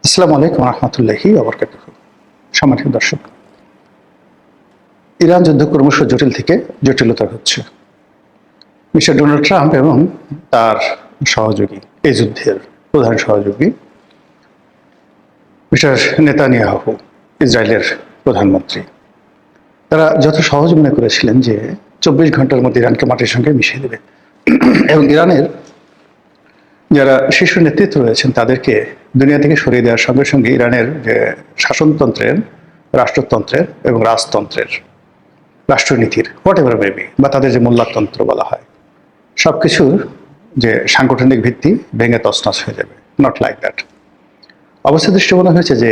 আসসালামু আলাইকুম রহমতুল্লাহি ওয়া বারাকাতুহু। সম্মানিত দর্শক, ইরান যুদ্ধ ক্রমশ জটিল থেকে জটিলতর হচ্ছে। মিস্টার ডোনাল্ড ট্রাম্প এবং তার সহযোগী, এই যুদ্ধের প্রধান সহযোগী মিস্টার নেতানিয়াহু, ইসরায়েলের প্রধানমন্ত্রী, তারা যত সহজ মনে করেছিলেন যে 24 ঘন্টার মধ্যে ইরানকে মাটির সঙ্গে মিশিয়ে দেবে এবং ইরানের যারা শীর্ষ নেতৃত্ব রয়েছেন তাদেরকে দুনিয়া থেকে সরিয়ে দেওয়ার সঙ্গে সঙ্গে ইরানের যে শাসনতন্ত্রের, রাষ্ট্রতন্ত্রের এবং রাজতন্ত্রের, রাষ্ট্রনীতির হোয়াট এভার মেবি, বা তাদের যে মূল্যতন্ত্র বলা হয়, সবকিছুর যে সাংগঠনিক ভিত্তি ভেঙে তছনছ হয়ে যাবে। Not like that. অবস্থা দৃষ্টি মনে হয়েছে যে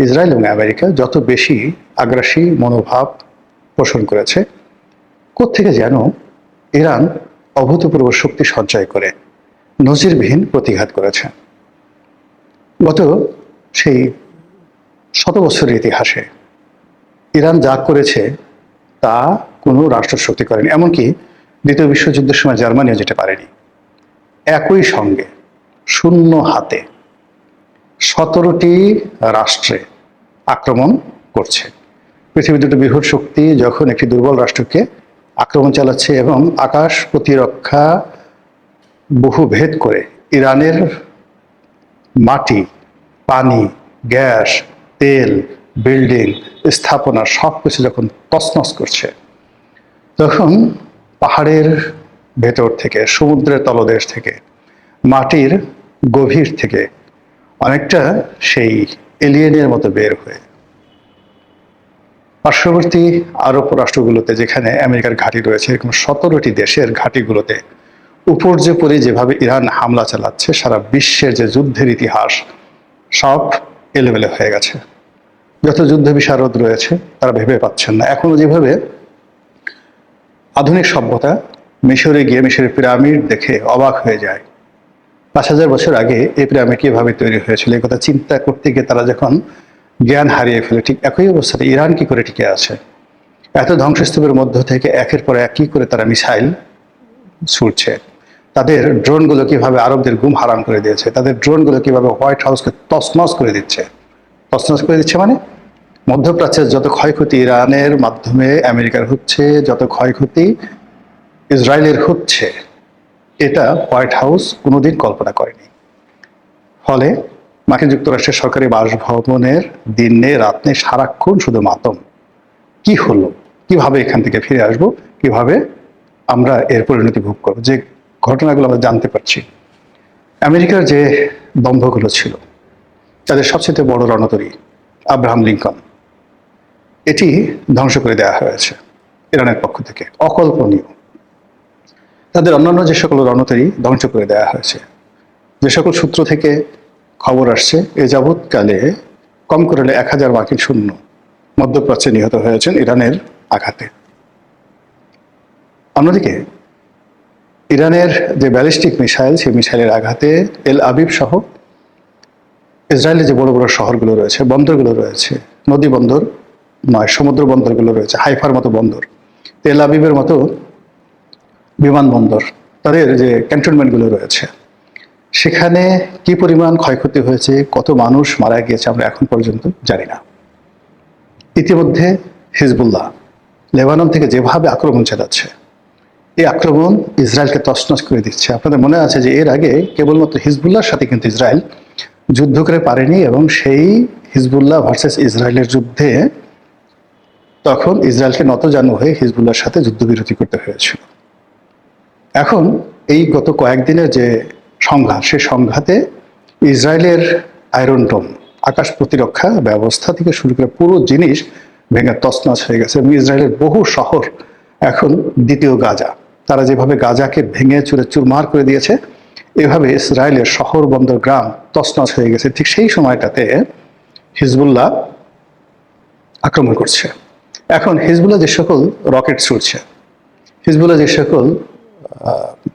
ইসরায়েল এবং আমেরিকা যত বেশি আগ্রাসী মনোভাব পোষণ করেছে, কোত্থেকে যেন ইরান অভূতপূর্ব শক্তি সঞ্চয় করে নজিরবিহীন প্রতিঘাত করেছে। গত সেই শত বছরের ইতিহাসে ইরান যা করেছে তা কোনো রাষ্ট্রশক্তি করেনি, এমনকি দ্বিতীয় বিশ্বযুদ্ধের সময় জার্মানিও যেটা পারেনি। একই সঙ্গে শূন্য হাতে 17টি রাষ্ট্রে আক্রমণ করছে। পৃথিবীর দুটো বৃহৎ শক্তি যখন একটি দুর্বল রাষ্ট্রকে আক্রমণ চালাচ্ছে এবং আকাশ প্রতিরক্ষা বহু ভেদ করে ইরানের মাটি, পানি, গ্যাস, তেল, বিল্ডিং, স্থাপনা সবকিছু যখন তছনছ করছে, তখন পাহাড়ের ভেতর থেকে, সমুদ্রের তলদেশ থেকে, মাটির গভীর থেকে অনেকটা সেই এলিয়েনের মতো বের হয়ে পার্শ্ববর্তী আরব রাষ্ট্রগুলোতে, যেখানে আমেরিকার ঘাঁটি রয়েছে, এরকম 17টি দেশের ঘাঁটিগুলোতে উপর্যুপরি যেভাবে ইরান হামলা চালাচ্ছে, সারা বিশ্বের যে যুদ্ধের ইতিহাস সব এলোমেলো হয়ে গেছে। যত যুদ্ধ বিশারদ রয়েছে তারা ভেবে পাচ্ছেন না। এখনো যেভাবে আধুনিক সভ্যতা মিশরে গিয়ে মিশরের পিরামিড দেখে অবাক হয়ে যায়, 5000 বছর আগে এই পিরামিড কিভাবে তৈরি হয়েছিল এই কথা চিন্তা করতে গিয়ে তারা যখন জ্ঞান হারিয়ে ফেলে, ঠিক একই অবস্থাতে ইরান কি করে টিকে আছে। এত ধ্বংসস্তূপের মধ্য থেকে একের পর এক কি করে তারা মিসাইল ছুটছে, তাদের ড্রোনগুলো কিভাবে আরবদের ঘুম হারাম করে দিয়েছে, তাদের ড্রোনগুলো কিভাবে হোয়াইট হাউসকে তছনছ করে দিচ্ছে। তছনছ করে দিচ্ছে মানে মধ্যপ্রাচ্যের যত ক্ষয়ক্ষতি ইরানের মাধ্যমে আমেরিকার হচ্ছে, যত ক্ষয়ক্ষতি ইসরায়েলের হচ্ছে, এটা হোয়াইট হাউস কোনোদিন কল্পনা করেনি। ফলে মার্কিন যুক্তরাষ্ট্রের সরকারি বাসভবনের দিনে রাতে সারাক্ষণ শুধু মাতম। কি হলো, কিভাবে এখান থেকে ফিরে আসব, কিভাবে আমরা এর পরিণতি ভোগ করবো। যে ঘটনাগুলো আমরা জানতে পারছি, আমেরিকার যে দম্ভগুলো ছিল, তাদের সবচেয়ে বড় রণতরী আব্রাহাম লিঙ্কন, এটি ধ্বংস করে দেওয়া হয়েছে ইরানের পক্ষ থেকে। অকল্পনীয়। তাদের অন্যান্য যে সকল রণতরী ধ্বংস করে দেওয়া হয়েছে। যে সকল সূত্র থেকে খবর আসছে, এ যাবৎকালে কম করে 1000 মার্কিন সৈন্য মধ্যপ্রাচ্যে নিহত হয়েছেন ইরানের আঘাতে। অন্যদিকে ইরানের যে ব্যালিস্টিক মিসাইল, সেই মিসাইলের আঘাতে এল আবিব সহ ইসরায়েলের যে বড় বড় শহরগুলো রয়েছে, বন্দরগুলো রয়েছে, নদী বন্দর নয়, সমুদ্র বন্দরগুলো রয়েছে, হাইফার মতো বন্দর, তেল আবিবের মতো বিমানবন্দর, তাদের যে ক্যান্টনমেন্টগুলো রয়েছে, সেখানে কি পরিমাণ ক্ষয়ক্ষতি হয়েছে, কত মানুষ মারা গিয়েছে আমরা এখন পর্যন্ত জানি না। ইতিমধ্যে হিজবুল্লাহ লেবানন থেকে যেভাবে আক্রমণ চালাচ্ছে, এই আক্রমণ ইসরায়েলকে তছনছ করে দিচ্ছে। আপনাদের মনে আছে যে এর আগে কেবলমাত্র হিজবুল্লাহর সাথে কিন্তু ইসরায়েল যুদ্ধ করে পারেনি, এবং সেই হিজবুল্লাহ ভার্সেস ইসরায়েলের যুদ্ধে তখন ইসরায়েলকে নতজানু হয়ে হিজবুল্লাহর সাথে যুদ্ধবিরতি করতে হয়েছিল। এখন এই গত কয়েকদিনের যে সংঘাত, সেই সংঘাতে ইসরায়েলের আয়রন ডোম, আকাশ প্রতিরক্ষা ব্যবস্থা থেকে শুরু করে পুরো জিনিস ভেঙে তছনছ হয়ে গেছে, এবং ইসরায়েলের বহু শহর এখন দ্বিতীয় গাজা। তারা যেভাবে গাজাকে ভেঙে চুরে চুরমার করে দিয়েছে, এভাবে ইসরায়েলের শহর, বন্দর, গ্রাম তছনছ হয়ে গেছে। ঠিক সেই সময়টাতে হিজবুল্লাহ আক্রমণ করছে। এখন হিজবুল্লাহ যে সকল রকেট ছুটছে, হিজবুল্লাহ যে সকল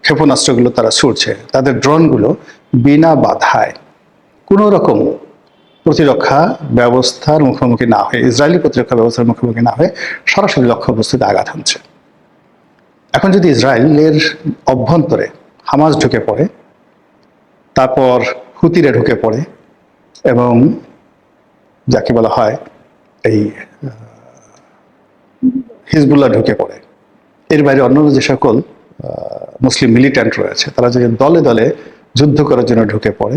ক্ষেপণাস্ত্রগুলো তারা ছুটছে, তাদের ড্রোনগুলো বিনা বাধায় কোনো রকম প্রতিরক্ষা ব্যবস্থার মুখোমুখি না হয়ে, ইসরায়েলি প্রতিরক্ষা ব্যবস্থার মুখোমুখি না হয়ে সরাসরি লক্ষ্যবস্তুতে আঘাত হানছে। এখন যদি ইসরায়েলের অভ্যন্তরে হামাস ঢুকে পড়ে, তারপর হুতিরা ঢুকে পড়ে, এবং যাকে বলা হয় এই হিজবুল্লাহ ঢুকে পড়ে। এর বাইরে অন্যান্য যে সকল মুসলিম মিলিট্যান্ট রয়েছে তারা যে দলে দলে যুদ্ধ করার জন্য ঢুকে পড়ে,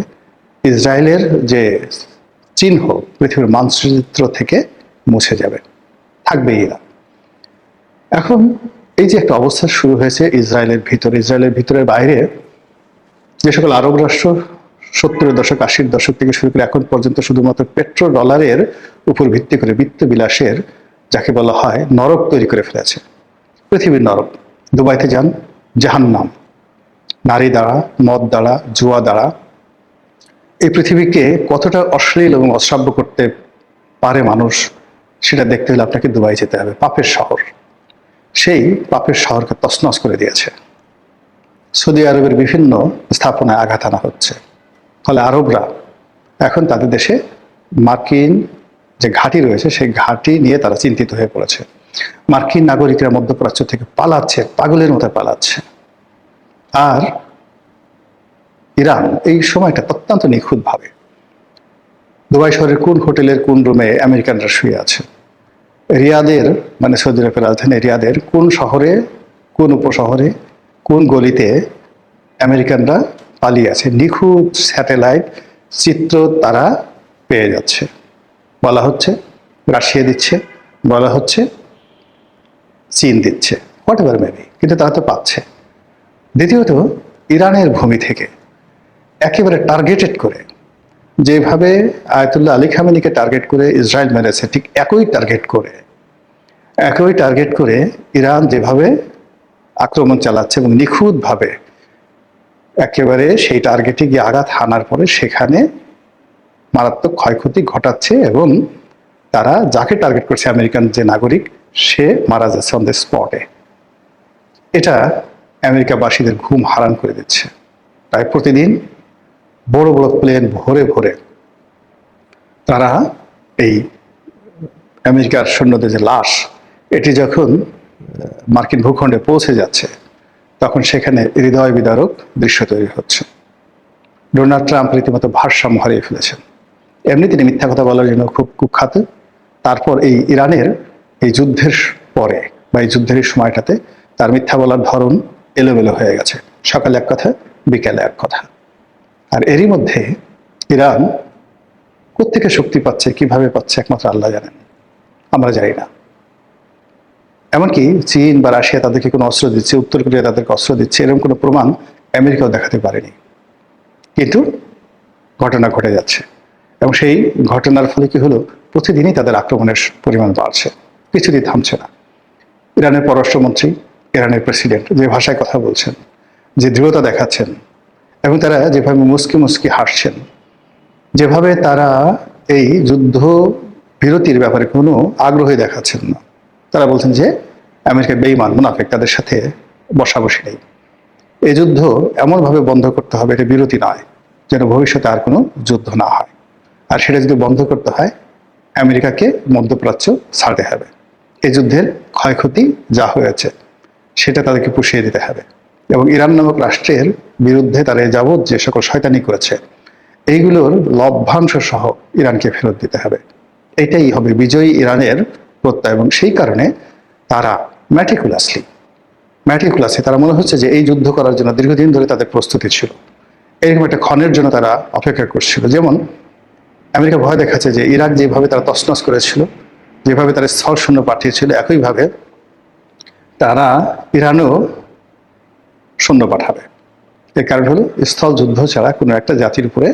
ইসরায়েলের যে চিহ্ন পৃথিবীর মানচিত্র থেকে মুছে যাবে, থাকবেই না। এখন এই যে একটা অবস্থা শুরু হয়েছে ইসরায়েলের ভিতরের বাইরে যে সকল আরব রাষ্ট্র 70-এর দশক 80-র দশক থেকে শুরু করে এখন পর্যন্ত শুধুমাত্র পেট্রো ডলারের উপর ভিত্তি করে বিত্ত বিলাসের যাকে বলা হয় নরক তৈরি করে ফেলেছে, পৃথিবীর নরক। দুবাইতে যান, জাহান্নাম, নারী দ্বারা, মদ দ্বারা, জুয়া দ্বারা এই পৃথিবীকে কতটা অশ্লীল এবং অশ্রাব্য করতে পারে মানুষ, সেটা দেখতে হলে আপনাকে দুবাই যেতে হবে। পাপের শহর, সেই পাপের শহরকে তছনছ করে দিয়েছে। সৌদি আরবের বিভিন্ন স্থাপনায় আঘাত আনা হচ্ছে, ফলে আরবরা এখন তাদের দেশে মার্কিন যে ঘাঁটি রয়েছে সেই ঘাঁটি নিয়ে তারা চিন্তিত হয়ে পড়েছে। মার্কিন নাগরিকরা মধ্যপ্রাচ্য থেকে পালাচ্ছে, পাগলের মতো পালাচ্ছে। আর ইরান এই সময়টা অত্যন্ত নিখুঁতভাবে দুবাই শহরের কোন হোটেলের কোন রুমে আমেরিকানরা শুয়ে আছে, রিয়াদের মানে সৌদি আরবের রাজধানী রিয়াদের কোন শহরে, কোন উপশহরে, কোন গলিতে আমেরিকানরা পালিয়ে আছে, নিখুঁত স্যাটেলাইট চিত্র তারা পেয়ে যাচ্ছে। বলা হচ্ছে রাশিয়া দিচ্ছে, বলা হচ্ছে চীন দিচ্ছে, হোয়াট এভার মেবি, কিন্তু তারা তো পাচ্ছে। দ্বিতীয়ত, ইরানের ভূমি থেকে একেবারে টার্গেটেড করে যেভাবে আয়াতুল্লাহ আলী খামেনিকে টার্গেট করে ইসরায়েল মেরেছে, ঠিক একই টার্গেট করে ইরান যেভাবে আক্রমণ চালাচ্ছে এবং নিখুঁতভাবে একেবারে সেই টার্গেটে গিয়ে আঘাত হানার পরে সেখানে মারাত্মক ক্ষয়ক্ষতি ঘটাচ্ছে এবং তারা যাকে টার্গেট করছে আমেরিকান যে নাগরিক সে মারা যাচ্ছে অন দ্য স্পটে। এটা আমেরিকাবাসীদের ঘুম হারাম করে দিচ্ছে। তাই প্রতিদিন বড় বড় প্লেন ভরে ভরে তারা এই আমেরিকার সৈন্যদের যে লাশ এটি যখন মার্কিন ভূখণ্ডে পৌঁছে যাচ্ছে তখন সেখানে হৃদয় বিদারক দৃশ্য তৈরি হচ্ছে। ডোনাল্ড ট্রাম্প রীতিমতো ভারসাম্য হারিয়ে ফেলেছেন। এমনি তিনি মিথ্যা কথা বলার জন্য খুব কুখ্যাত। তারপর এই ইরানের এই যুদ্ধের পরে বা এই যুদ্ধের সময়টাতে তার মিথ্যা বলার ধরন এলোমেলো হয়ে গেছে, সকালে এক কথা বিকেলে এক কথা। আর এরই মধ্যে ইরান কোত্থেকে শক্তি পাচ্ছে, কিভাবে পাচ্ছে একমাত্র আল্লাহ জানেন, আমরা জানি না। এমনকি চীন বা রাশিয়া তাদেরকে কোনো অস্ত্র দিচ্ছে, উত্তর কোরিয়া তাদেরকে অস্ত্র দিচ্ছে, এরকম কোনো প্রমাণ আমেরিকাও দেখাতে পারেনি, কিন্তু ঘটনা ঘটে যাচ্ছে। এবং সেই ঘটনার ফলে কি হলো, প্রতিদিনই তাদের আক্রমণের পরিমাণ বাড়ছে, কিছুদিন থামছে না। ইরানের পররাষ্ট্রমন্ত্রী, ইরানের প্রেসিডেন্ট যে ভাষায় কথা বলছেন, যে দৃঢ়তা দেখাচ্ছেন এবং তারা যেভাবে মুস্কি হাসছেন, যেভাবে তারা এই যুদ্ধ বিরতির ব্যাপারে কোনো আগ্রহী দেখাচ্ছেন না। তারা বলছেন যে আমেরিকা বেঈমান, মুনাফিক, তাদের সাথে বসাবসি নেই। এই যুদ্ধ এমনভাবে বন্ধ করতে হবে, এটা বিরতি নয়, যেন ভবিষ্যতে আর কোনো যুদ্ধ না হয়। আর সেটা যদি বন্ধ করতে হয় আমেরিকাকে মধ্যপ্রাচ্য ছাড়তে হবে। এই যুদ্ধের ক্ষয়ক্ষতি যা হয়েছে সেটা তাদেরকে পুষিয়ে দিতে হবে এবং ইরান নামক রাষ্ট্রের বিরুদ্ধে তারা যাবৎ যে সকল শয়তানি করেছে এইগুলোর লভ্যাংশ সহ ইরানকে ফেরত দিতে হবে। এটাই হবে বিজয়ী ইরানের প্রত্যয়। এবং সেই কারণে তারা ম্যাটিকুলাসলি তারা মনে হচ্ছে যে এই যুদ্ধ করার জন্য দীর্ঘদিন ধরে তাদের প্রস্তুতি ছিল, এরকম একটা ক্ষণের জন্য তারা অপেক্ষা করছিল। যেমন আমেরিকা ভয় দেখাচ্ছে যে ইরাক যেভাবে তারা তছনছ করেছিল, যেভাবে তারা স্থল শূন্য পাঠিয়েছিল, একইভাবে তারা ইরানও সৈন্য পাঠাবে। এর কারণ হলো স্থল যুদ্ধ ছাড়া কোনো একটা জাতির উপরে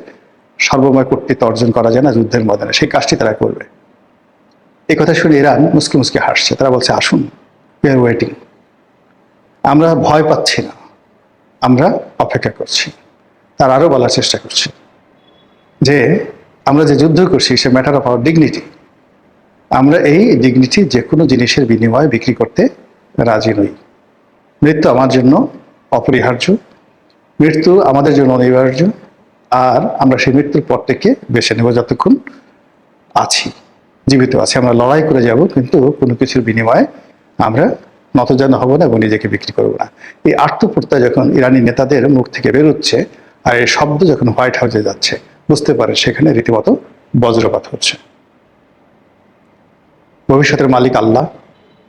সর্বময় কর্তৃত্ব অর্জন করা যায় না যুদ্ধের ময়দানে, সেই কাজটি তারা করবে। এই কথা শুনে ইরান মুসকি মুসকি হাসছে। তারা বলছে, আসুন, উই আর ওয়েটিং, আমরা ভয় পাচ্ছি না, আমরা অপেক্ষা করছি। তার আরও বলার চেষ্টা করছে যে আমরা যে যুদ্ধ করছি সে ম্যাটার অফ আওয়ার ডিগনিটি, আমরা এই ডিগনিটি যে কোনো জিনিসের বিনিময়ে বিক্রি করতে রাজি নই। মৃত্যু আমার জন্য অপরিহার্য, মৃত্যু আমাদের জন্য অনিবার্য, আর আমরা সেই মৃত্যুর পর থেকে বেছে নেব যতক্ষণ আছি, জীবিত আছি। আমরা লড়াই করে যাব, কিন্তু কোনো কিছুর বিনিময়ে আমরা নতজানু হব না এবং নিজেকে বিক্রি করব না। এই আত্মপ্রত্যয় যখন ইরানি নেতাদের মুখ থেকে বেরোচ্ছে আর এই শব্দ যখন হোয়াইট হাউসে যাচ্ছে, বুঝতে পারে সেখানে রীতিমতো বজ্রপাত হচ্ছে। ভবিষ্যতের মালিক আল্লাহ,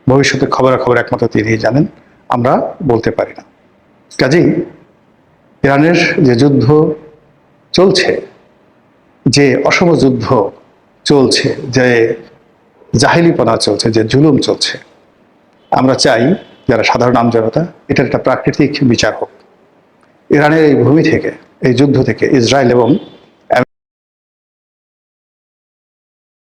ভবিষ্যতের খবরাখবর একমাত্র তিনিই জানেন, আমরা বলতে পারি না। কাজেই ইরানের যে যুদ্ধ চলছে, যে অসম যুদ্ধ চলছে, যে জাহিলিপনা চলছে, যে জুলুম চলছে, আমরা চাই যারা সাধারণ আমজনতা এটার একটা প্রাকৃতিক বিচার হোক। ইরানের এই ভূমি থেকে, এই যুদ্ধ থেকে ইসরায়েল এবং